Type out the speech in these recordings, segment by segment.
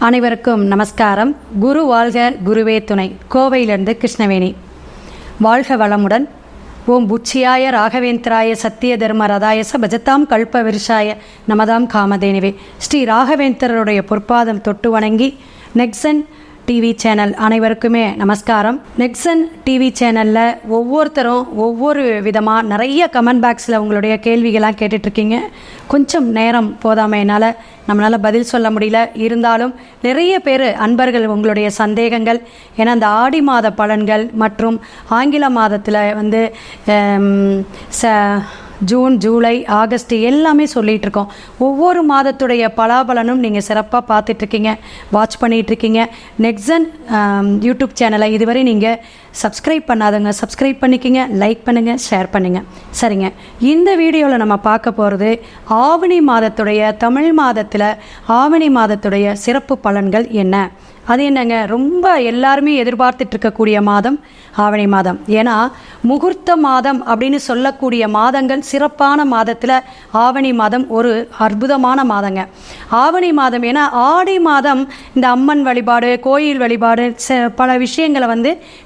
அனைவருக்கும் நமஸ்காரம். குரு வாழ்க, குருவே துணை. கோவையிலிருந்து கிருஷ்ணவேணி. வாழ்க வளமுடன். ஓம் புச்சியாய ராகவேந்திராய சத்திய தர்ம ரதாயச பஜத்தாம் கல்ப விருஷாய நமதாம் காமதேனிவே. ஸ்ரீ ராகவேந்திரருடைய பொற்பாதம் தொட்டு வணங்கி நெக்சன் டிவி சேனல் அனைவருக்குமே நமஸ்காரம். நெக்சன் டிவி சேனலில் ஒவ்வொருத்தரும் ஒவ்வொரு விதமாக நிறைய கமெண்ட் பாக்ஸில் உங்களுடைய கேள்விகள்லாம் கேட்டுட்ருக்கீங்க. கொஞ்சம் நேரம் போதாமையினால் நம்மளால் பதில் சொல்ல முடியல. இருந்தாலும் நிறைய பேர் அன்பர்கள் உங்களுடைய சந்தேகங்கள், ஏன்னா அந்த ஆடி மாத பலன்கள் மற்றும் ஆங்கில மாதத்தில் ஜூன், ஜூலை, ஆகஸ்ட் எல்லாமே சொல்லிகிட்டு இருக்கோம். ஒவ்வொரு மாதத்துடைய பலாபலனும் நீங்கள் சிறப்பாக பார்த்துட்ருக்கீங்க, வாட்ச் பண்ணிகிட்ருக்கீங்க. நெக்சன் யூடியூப் சேனலை இதுவரை நீங்கள் சப்ஸ்கிரைப் பண்ணாதவங்க சப்ஸ்கிரைப் பண்ணிக்கிங்க, லைக் பண்ணுங்கள், ஷேர் பண்ணுங்கள். சரிங்க, இந்த வீடியோவில் நம்ம பார்க்க போகிறது ஆவணி மாதத்துடைய, தமிழ் மாதத்தில் ஆவணி மாதத்துடைய சிறப்பு பலன்கள் என்ன. அது என்னங்க, ரொம்ப எல்லாருமே எதிர்பார்த்துட்டு இருக்கக்கூடிய மாதம் ஆவணி மாதம். ஏன்னா முகூர்த்த மாதம் அப்படின்னு சொல்லக்கூடிய மாதங்கள் சிறப்பான மாதத்தில் ஆவணி மாதம் ஒரு அற்புதமான மாதங்க. ஆவணி மாதம் ஏன்னா ஆடி மாதம் இந்த அம்மன் வழிபாடு, கோயில் வழிபாடு, பல விஷயங்களை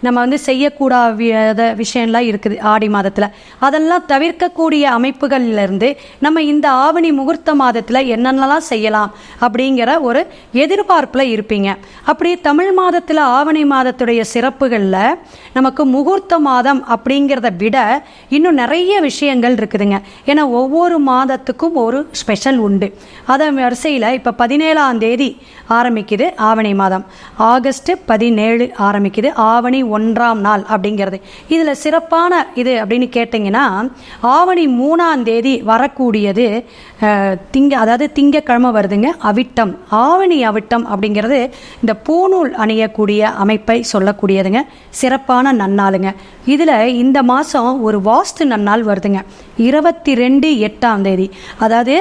நம்ம செய்யக்கூடாத விஷயம்லாம் இருக்குது ஆடி மாதத்தில். அதெல்லாம் தவிர்க்கக்கூடிய அமைப்புகள்லேருந்து நம்ம இந்த ஆவணி முகூர்த்த மாதத்தில் என்னென்னலாம் செய்யலாம் அப்படிங்கிற ஒரு எதிர்பார்ப்பில் இருப்பீங்க. அப்படி தமிழ் மாதத்தில் ஆவணி மாதத்துடைய சிறப்புகளில் நமக்கு முகூர்த்த மாதம் அப்படிங்கிறத விட இன்னும் நிறைய விஷயங்கள் இருக்குதுங்க. ஏன்னா ஒவ்வொரு மாதத்துக்கும் ஒரு ஸ்பெஷல் உண்டு. அதன் வரிசையில் இப்போ 17ஆம் தேதி ஆரம்பிக்குது ஆவணி மாதம், ஆகஸ்ட் 17 ஆரம்பிக்குது, ஆவணி 1ஆம் நாள் அப்படிங்கிறது. இதில் சிறப்பான இது அப்படின்னு கேட்டிங்கன்னா, ஆவணி 3ஆம் தேதி வரக்கூடியது அதாவது திங்கக்கிழமை வருதுங்க, அவிட்டம். ஆவணி அவிட்டம் அப்படிங்கிறது இந்த பூநூல் அணியக்கூடிய அமைப்பை சொல்லக்கூடியதுங்க, சிறப்பான நன்னாளுங்க. இதில் இந்த மாதம் ஒரு வாஸ்து நன்னாள் வருதுங்க, 22/8ஆம் தேதி. அதாவது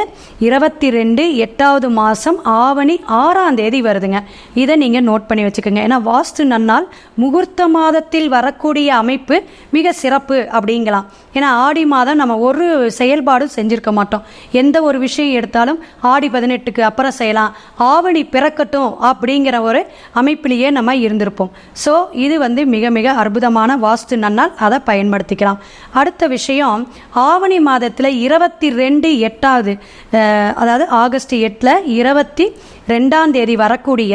22/8வது மாதம் ஆவணி 6ஆம் தேதி வருதுங்க. இதை நீங்கள் நோட் பண்ணி வச்சுக்கோங்க. ஏன்னா வாஸ்து நன்னாள் முகூர்த்த மாதத்தில் வரக்கூடிய அமைப்பு மிக சிறப்பு அப்படிங்கலாம். ஏன்னா ஆடி மாதம் நம்ம ஒரு செயல்பாடும் செஞ்சுருக்க மாட்டோம். எந்த ஒரு விஷயம் எடுத்தாலும் ஆடி 18க்கு அப்புறம் செய்யலாம், ஆவணி பிறக்கட்டும் அப்படிங்கிற ஒரு அமைப்பிலேயே நம்ம இருந்திருப்போம். ஸோ இது மிக மிக அற்புதமான வாஸ்து நன்னாள், அதை பயன்படுத்திக்கலாம். அடுத்த விஷயம், ஆவணி மாதத்தில் 22/8, அதாவது ஆகஸ்ட் 8 22ஆம் தேதி வரக்கூடிய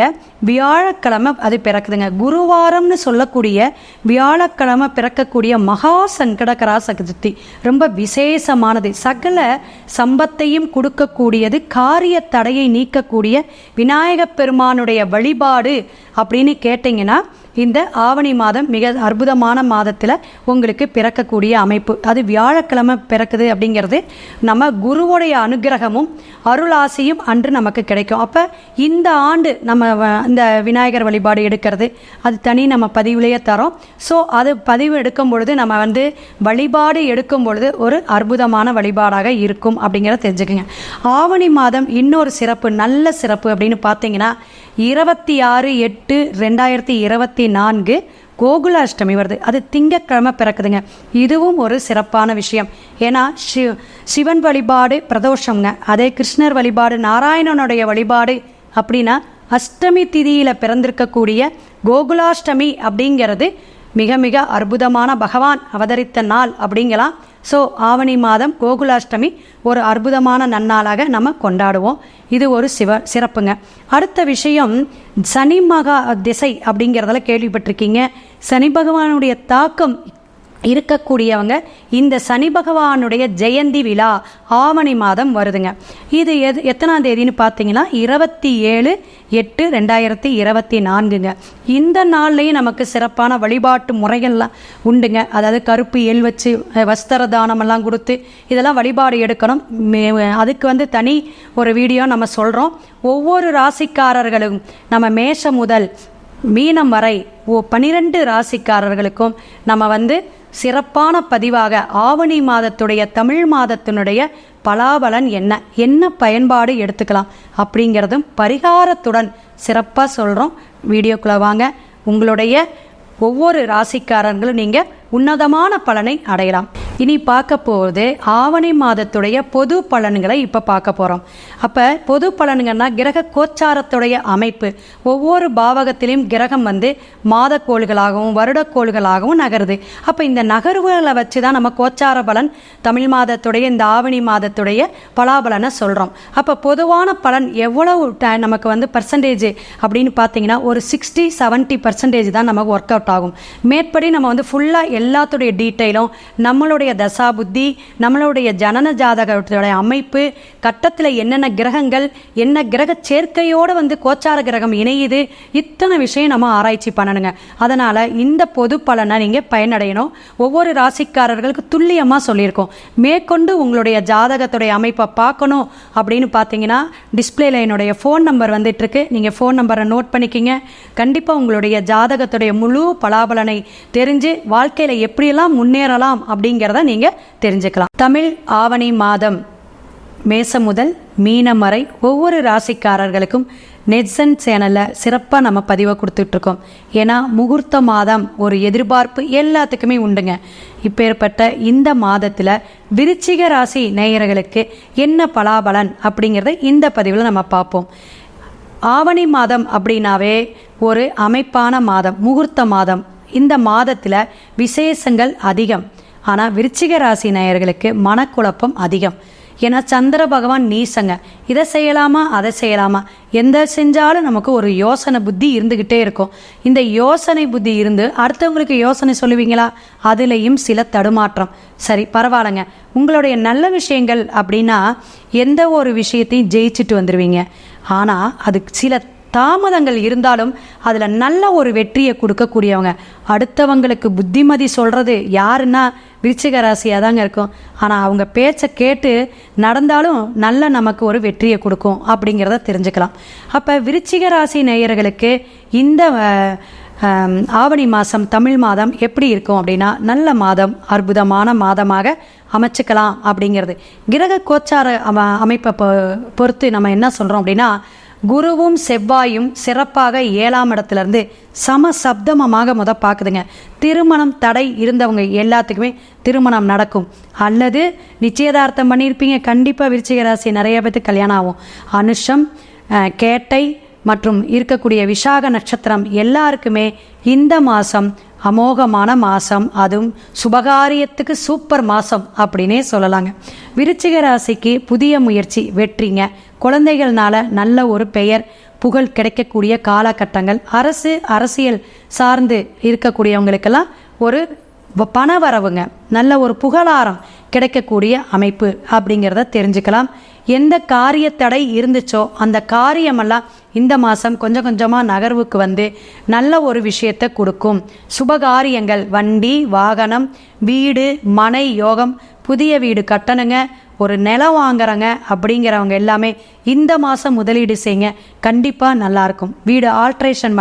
வியாழக்கிழமை அது பிறக்குதுங்க. குருவாரம்னு சொல்லக்கூடிய வியாழக்கிழமை பிறக்கக்கூடிய மகா சங்கடகரா சதுர்த்தி ரொம்ப விசேஷமானது. சகல சம்பத்தையும் கொடுக்கக்கூடியது, காரிய தடையை நீக்கக்கூடிய விநாயகப் பெருமானுடைய வழிபாடு அப்படின்னு கேட்டிங்கன்னா இந்த ஆவணி மாதம் மிக அற்புதமான மாதத்தில் உங்களுக்கு பிறக்கக்கூடிய அமைப்பு. அது வியாழக்கிழமை பிறக்குது அப்படிங்கிறது நம்ம குருவுடைய அனுகிரகமும் அருளாசியும் அன்று நமக்கு கிடைக்கும். அப்போ இந்த ஆண்டு நம்ம இந்த விநாயகர் வழிபாடு எடுக்கிறது அது தனி நம்ம பதிவுலேயே தரோம். ஸோ அது பதிவு எடுக்கும் பொழுது நம்ம வழிபாடு எடுக்கும் பொழுது ஒரு அற்புதமான வழிபாடாக இருக்கும் அப்படிங்கிறத தெரிஞ்சுக்கோங்க. ஆவணி மாதம் இன்னொரு சிறப்பு, நல்ல சிறப்பு அப்படின்னு பார்த்தீங்கன்னா 26/8/2024 கோகுலாஷ்டமி வருது. அது திங்கக்கிழமை பிறக்குதுங்க. இதுவும் ஒரு சிறப்பான விஷயம். ஏன்னா சிவன் வழிபாடு பிரதோஷம்ங்க, அதே கிருஷ்ணர் வழிபாடு, நாராயணனுடைய வழிபாடு அப்படின்னா அஷ்டமி திதியில் பிறந்திருக்கக்கூடிய கோகுலாஷ்டமி அப்படிங்கிறது மிக மிக அற்புதமான பகவான் அவதரித்த நாள் அப்படிங்கலாம். ஸோ ஆவணி மாதம் கோகுலாஷ்டமி ஒரு அற்புதமான நன்னாளாக நம்ம கொண்டாடுவோம். இது ஒரு சிறப்புங்க. அடுத்த விஷயம், சனி மகா திசை அப்படிங்கிறதுல கேள்விப்பட்டிருக்கீங்க. சனி பகவானுடைய தாக்கம் இருக்கக்கூடியவங்க இந்த சனி பகவானுடைய ஜெயந்தி விழா ஆவணி மாதம் வருதுங்க. இது எத்தனாம் தேதின்னு பார்த்தீங்கன்னா 27/8/2024. இந்த நாள்லேயும் நமக்கு சிறப்பான வழிபாட்டு முறைகள்லாம் உண்டுங்க. அதாவது கருப்பு எள் வச்சு வஸ்திர தானமெல்லாம் கொடுத்து இதெல்லாம் வழிபாடு எடுக்கணும். அதுக்கு தனி ஒரு வீடியோ நம்ம சொல்கிறோம். ஒவ்வொரு ராசிக்காரர்களும் நம்ம மேஷம் முதல் மீனம் வரை 12 ராசிக்காரர்களுக்கும் நம்ம சிறப்பான பதிவாக ஆவணி மாதத்துடைய, தமிழ் மாதத்தினுடைய பலாபலன் என்ன பயன்பாடு எடுத்துக்கலாம் அப்படிங்கிறதும் பரிகாரத்துடன் சிறப்பாக சொல்கிறோம். வீடியோக்குள்ளே வாங்க. உங்களுடைய ஒவ்வொரு ராசிக்காரர்களும் நீங்கள் உன்னதமான பலனை அடையலாம். இனி பார்க்க போகிறது ஆவணி மாதத்துடைய பொது பலன்களை இப்போ பார்க்க போகிறோம். அப்போ பொது பலன்கள்னா கிரக கோச்சாரத்துடைய அமைப்பு. ஒவ்வொரு பாவகத்திலையும் கிரகம் மாதக்கோள்களாகவும் வருடக்கோள்களாகவும் நகருது. அப்போ இந்த நகர்வுகளை வச்சு தான் நம்ம கோச்சார பலன் தமிழ் மாதத்துடைய இந்த ஆவணி மாதத்துடைய பலாபலனை சொல்கிறோம். அப்போ பொதுவான பலன் எவ்வளவு நமக்கு பர்சன்டேஜ் அப்படின்னு பார்த்தீங்கன்னா ஒரு 60-70% தான் நமக்கு ஒர்க் அவுட் ஆகும். மேற்படி நம்ம ஃபுல்லாக எல்லாத்துடைய டீட்டெயிலும் நம்மளுடைய தசா புத்தி, நம்மளுடைய ஜனன ஜாதகத்துடைய அமைப்பு, கட்டத்தில் என்னென்ன கிரகங்கள், என்ன கிரக சேர்க்கையோடு கோச்சார கிரகம் இணையுது, இத்தனை விஷயம் நம்ம ஆராய்ச்சி பண்ணணுங்க. அதனால் இந்த பொது பலனை நீங்கள் பயனடையணும். ஒவ்வொரு ராசிக்காரர்களுக்கு துல்லியமாக சொல்லியிருக்கோம். மேற்கொண்டு உங்களுடைய ஜாதகத்துடைய அமைப்பை பார்க்கணும் அப்படின்னு பார்த்தீங்கன்னா டிஸ்பிளேல என்னுடைய ஃபோன் நம்பர் வந்துட்டுருக்கு. நீங்கள் ஃபோன் நம்பரை நோட் பண்ணிக்கிங்க. கண்டிப்பாக உங்களுடைய ஜாதகத்துடைய முழு பலாபலனை தெரிஞ்சு வாழ்க்கையில் எப்படியெல்லாம் முன்னேறலாம் அப்படிங்கிறத நீங்கள் தெரிஞ்சுக்கலாம். தமிழ் ஆவணி மாதம் மேசம் முதல் மீனம் வரை ஒவ்வொரு ராசிக்காரர்களுக்கும் நெட்சன் சேனலில் சிறப்பாக நம்ம பதிவை கொடுத்துட்ருக்கோம். ஏன்னா முகூர்த்த மாதம் ஒரு எதிர்பார்ப்பு எல்லாத்துக்குமே உண்டுங்க. இப்பேற்பட்ட இந்த மாதத்தில் விருச்சிக ராசி நேயர்களுக்கு என்ன பலாபலன் அப்படிங்கிறத இந்த பதிவில் நம்ம பார்ப்போம். ஆவணி மாதம் அப்படின்னாவே ஒரு அமைப்பான மாதம், முகூர்த்த மாதம். இந்த மாதத்தில் விசேஷங்கள் அதிகம். ஆனால் விருச்சிக ராசி நேயர்களுக்கு மனக்குழப்பம் அதிகம். ஏன்னா சந்திர பகவான் நீசங்க. இதை செய்யலாமா அதை செய்யலாமா, எந்த செஞ்சாலும் நமக்கு ஒரு யோசனை புத்தி இருந்துக்கிட்டே இருக்கும். இந்த யோசனை புத்தி இருந்து அடுத்தவங்களுக்கு யோசனை சொல்லுவீங்களா, அதுலேயும் சில தடுமாற்றம். சரி பரவாயில்லைங்க, உங்களுடைய நல்ல விஷயங்கள் அப்படின்னா எந்த ஒரு விஷயத்தையும் ஜெயிச்சுட்டு வந்துடுவீங்க. ஆனால் அதுக்கு சில தாமதங்கள் இருந்தாலும் அதில் நல்ல ஒரு வெற்றியை கொடுக்கக்கூடியவங்க. அடுத்தவங்களுக்கு புத்திமதி சொல்கிறது யாருன்னா விருச்சிக ராசியாக தாங்க இருக்கும். ஆனால் அவங்க பேச்சை கேட்டு நடந்தாலும் நல்ல நமக்கு ஒரு வெற்றியை கொடுக்கும் அப்படிங்கிறத தெரிஞ்சுக்கலாம். அப்போ விருச்சிக ராசி நேயர்களுக்கு இந்த ஆவணி மாதம் தமிழ் மாதம் எப்படி இருக்கும் அப்படின்னா நல்ல மாதம், அற்புதமான மாதமாக அமைச்சுக்கலாம் அப்படிங்கிறது. கிரக கோச்சார அமைப்பை பொறுத்து நம்ம என்ன சொல்கிறோம் அப்படின்னா குருவும் செவ்வாயும் சிறப்பாக 7ஆம் இடத்துலேருந்து சப்தமமாக பார்க்குதுங்க. திருமணம் தடை இருந்தவங்க எல்லாத்துக்குமே திருமணம் நடக்கும். அல்லது நிச்சயதார்த்தம் பண்ணியிருப்பீங்க, கண்டிப்பாக விருச்சிக ராசி நிறைய பேருக்கு கல்யாணம் ஆகும். அனுஷம், கேட்டை மற்றும் இருக்கக்கூடிய விசாக நட்சத்திரம் எல்லாருக்குமே இந்த மாதம் அமோகமான மாதம், அதுவும் சுபகாரியத்துக்கு சூப்பர் மாதம் அப்படின்னே சொல்லலாங்க. விருச்சிக ராசிக்கு புதிய முயற்சி வெற்றிங்க. குழந்தைகள்னால நல்ல ஒரு பெயர் புகழ் கிடைக்கக்கூடிய காலகட்டங்கள். அரசியல் சார்ந்து இருக்கக்கூடியவங்களுக்கெல்லாம் ஒரு பண வரவுங்க, நல்ல ஒரு புகழாரம் கிடைக்கக்கூடிய அமைப்பு அப்படிங்கிறத தெரிஞ்சுக்கலாம். எந்த காரிய தடை இருந்துச்சோ அந்த காரியமெல்லாம் இந்த மாதம் கொஞ்சம் கொஞ்சமாக நகர்வுக்கு நல்ல ஒரு விஷயத்தை கொடுக்கும். சுபகாரியங்கள், வண்டி வாகனம், வீடு மனை யோகம், புதிய வீடு கட்டணுங்க, ஒரு நிலம் வாங்குறங்க அப்படிங்கிறவங்க எல்லாமே இந்த மாதம் முதலீடு செய்யுங்க, கண்டிப்பாக நல்லாயிருக்கும். வீடு ஆல்ட்ரேஷன்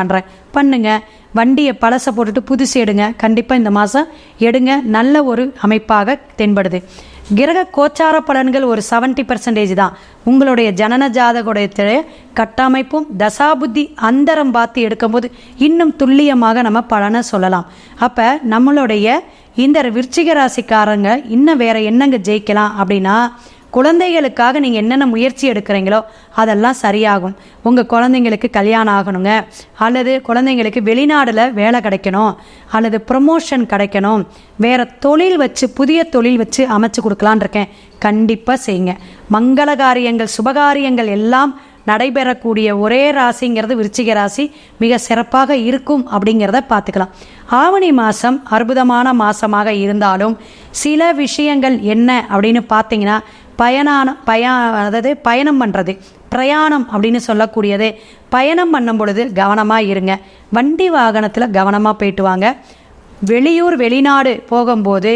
பண்ணுங்க, வண்டியை பழசை போட்டுட்டு புதுசு எடுங்க, கண்டிப்பாக இந்த மாதம் எடுங்க, நல்ல ஒரு அமைப்பாக தென்படுது. கிரக கோச்சார பலன்கள் ஒரு 70% தான். உங்களுடைய ஜனன ஜாதகோடைய கட்டமைப்பும் தசாபுத்தி அந்தரம் பார்த்து எடுக்கும்போது இன்னும் துல்லியமாக நம்ம பலனை சொல்லலாம். அப்போ நம்மளுடைய இந்த விருச்சிக ராசிக்காரங்க இன்னும் வேற என்னங்க ஜெயிக்கலாம் அப்படின்னா குழந்தைகளுக்காக நீங்கள் என்னென்ன முயற்சி எடுக்கிறீங்களோ அதெல்லாம் சரியாகும். உங்கள் குழந்தைங்களுக்கு கல்யாணம் ஆகணுங்க, அல்லது குழந்தைங்களுக்கு வெளிநாடில் வேலை கிடைக்கணும், அல்லது ப்ரமோஷன் கிடைக்கணும், வேறு தொழில் வச்சு புதிய தொழில் வச்சு அமைச்சு கொடுக்கலான் இருக்கேன், கண்டிப்பாக செய்யுங்க. மங்கள காரியங்கள் சுபகாரியங்கள் எல்லாம் நடைபெறக்கூடிய ஒரே ராசிங்கிறது விருச்சிக ராசி. மிக சிறப்பாக இருக்கும் அப்படிங்கிறத பார்த்துக்கலாம். ஆவணி மாதம் அற்புதமான மாதமாக இருந்தாலும் சில விஷயங்கள் என்ன அப்படின்னு பார்த்தீங்கன்னா அதாவது பயணம் பண்ணுறது, பிரயாணம் அப்படின்னு சொல்லக்கூடியது. பயணம் பண்ணும் பொழுது கவனமாக இருங்க. வண்டி வாகனத்தில் கவனமாக போயிட்டு வாங்க. வெளியூர் வெளிநாடு போகும்போது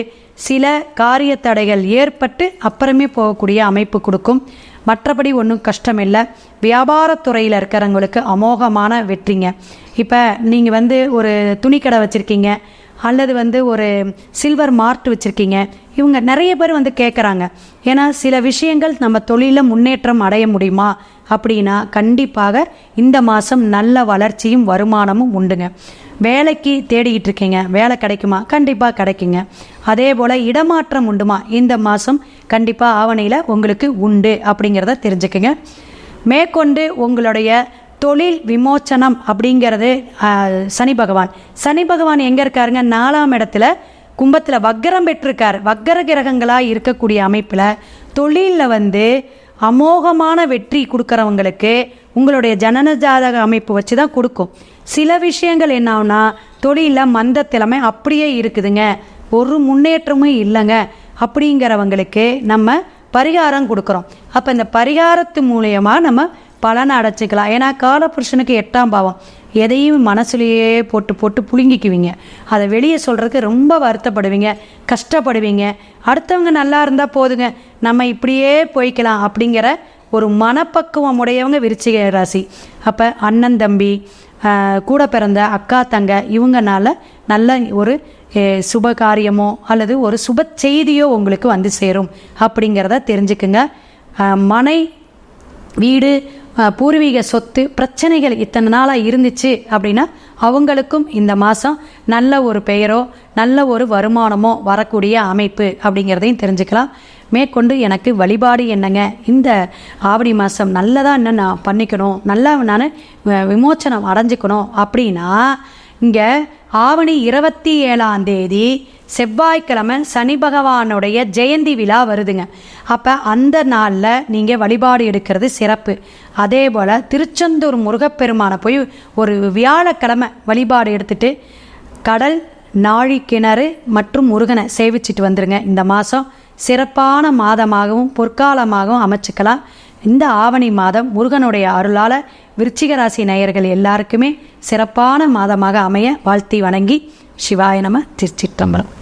சில காரிய தடைகள் ஏற்பட்டு அப்புறமே போகக்கூடிய அமைப்பு கொடுக்கும். மற்றபடி ஒன்றும் கஷ்டம் இல்லை. வியாபாரத்துறையில் இருக்கிறவங்களுக்கு அமோகமான வெற்றிங்க. இப்போ நீங்கள் ஒரு துணிக்கடை வச்சுருக்கீங்க, அல்லது ஒரு சில்வர் மார்ட் வச்சுருக்கீங்க, இவங்க நிறைய பேர் கேட்குறாங்க. ஏன்னா சில விஷயங்கள் நம்ம தொழிலில் முன்னேற்றம் அடைய முடியுமா அப்படின்னா கண்டிப்பாக இந்த மாதம் நல்ல வளர்ச்சியும் வருமானமும் உண்டுங்க. வேலைக்கு தேடிக்கிட்டு இருக்கீங்க, வேலை கிடைக்குமா? கண்டிப்பாக கிடைக்குங்க. அதே போல் இடமாற்றம் உண்டுமா? இந்த மாதம் கண்டிப்பாக ஆவணியில் உங்களுக்கு உண்டு அப்படிங்கிறத தெரிஞ்சுக்குங்க. மேற்கொண்டு உங்களுடைய தொழில் விமோச்சனம் அப்படிங்கிறது சனி பகவான் எங்கே இருக்காருங்க? 4ஆம் இடத்துல கும்பத்தில் வக்கரம் பெற்றிருக்கார். வக்கர கிரகங்களாக இருக்கக்கூடிய அமைப்பில் தொழிலில் அமோகமான வெற்றி கொடுக்குறவங்களுக்கு உங்களுடைய ஜனன ஜாதக அமைப்பு வச்சு தான் கொடுக்கும். சில விஷயங்கள் என்னான்னா தொழிலில் மந்தத்திலமை அப்படியே இருக்குதுங்க, ஒரு முன்னேற்றமும் இல்லைங்க அப்படிங்கிறவங்களுக்கு நம்ம பரிகாரம் கொடுக்குறோம். அப்போ இந்த பரிகாரத்து மூலயமா நம்ம பலனை அடைச்சிக்கலாம். ஏன்னா காலபுருஷனுக்கு 8ஆம் பாவம், எதையும் மனசுலேயே போட்டு புழுங்கிக்குவீங்க. அதை வெளியே சொல்கிறதுக்கு ரொம்ப வருத்தப்படுவீங்க, கஷ்டப்படுவீங்க. அடுத்தவங்க நல்லா இருந்தால் போதுங்க, நம்ம இப்படியே போய்க்கலாம் அப்படிங்கிற ஒரு மனப்பக்குவம் உடையவங்க விருச்சிக ராசி. அப்போ அண்ணன் தம்பி, கூட பிறந்த அக்கா தங்க இவங்கனால நல்ல ஒரு சுப காரியமோ அல்லது ஒரு சுப செய்தியோ உங்களுக்கு சேரும் அப்படிங்கிறத தெரிஞ்சுக்குங்க. மனை, வீடு, பூர்வீக சொத்து பிரச்சனைகள் இத்தனை நாளாக இருந்துச்சு அப்படின்னா அவங்களுக்கும் இந்த மாதம் நல்ல ஒரு பெயரோ நல்ல ஒரு வருமானமோ வரக்கூடிய அமைப்பு அப்படிங்கிறதையும் தெரிஞ்சுக்கலாம். மேற்கொண்டு எனக்கு வழிபாடு என்னங்க, இந்த ஆவணி மாதம் நல்லதாக என்ன நான் பண்ணிக்கணும், நல்லா நான் விமோச்சனம் அடைஞ்சிக்கணும் அப்படின்னா இங்கே ஆவணி 27ஆம் தேதி செவ்வாய்க்கிழமை சனி பகவானுடைய ஜெயந்தி விழா வருதுங்க. அப்போ அந்த நாளில் நீங்கள் வழிபாடு எடுக்கிறது சிறப்பு. அதே போல் திருச்செந்தூர் முருகப்பெருமானை போய் ஒரு வியாழக்கிழமை வழிபாடு எடுத்துட்டு கடல், நாழி கிணறு மற்றும் முருகனை சேவிச்சிட்டு வந்துருங்க. இந்த மாதம் சிறப்பான மாதமாகவும் பொற்காலமாகவும் அமைச்சுக்கலாம். இந்த ஆவணி மாதம் முருகனுடைய அருளால் விருச்சிக ராசி நேயர்கள் எல்லாருக்குமே சிறப்பான மாதமாக அமைய வாழ்த்தி வணங்கி சிவாய நம. திருச்சிற்றம்பலம்.